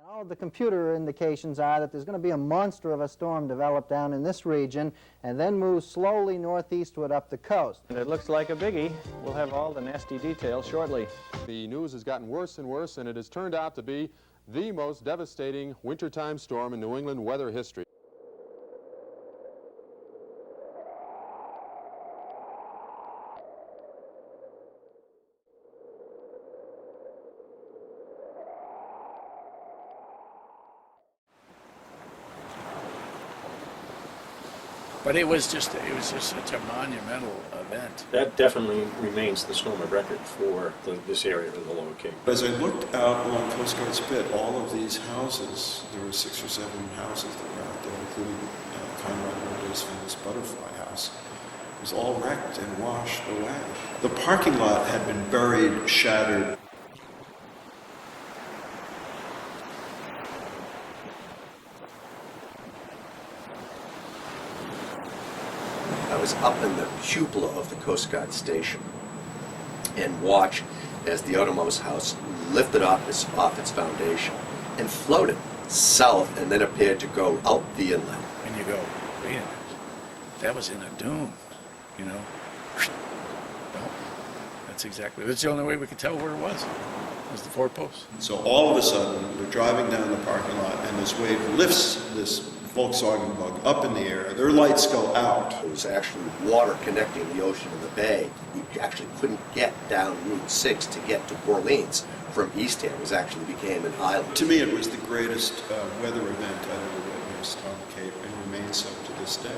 All of the computer indications are that there's going to be a monster of a storm develop down in this region and then move slowly northeastward up the coast. And it looks like a biggie. We'll have all the nasty details shortly. The news has gotten worse and worse, and it has turned out to be the most devastating wintertime storm in New England weather history. But it was just such a monumental event. That definitely remains the storm of record for this area of the Lower Cape. As I looked out along Coast Guard Spit, all of these houses, there were 6 or 7 houses that were out there, including Conrad Murray's famous Butterfly House. It was all wrecked and washed away. The parking lot had been buried, shattered. I was up in the cupola of the Coast Guard station and watched as the outermost house lifted off its foundation and floated south and then appeared to go out the inlet. And you go, wait a minute, that was in a dune, you know? No, that's the only way we could tell where it was the 4 posts. So all of a sudden, we're driving down the parking lot, and this wave lifts this Volkswagen Bug up in the air. Their lights go out. It was actually water connecting the ocean and the bay. You actually couldn't get down Route 6 to get to Orleans from Eastham. It actually became an island. To me, it was the greatest weather event I've ever witnessed on the Cape, and remains so to this day.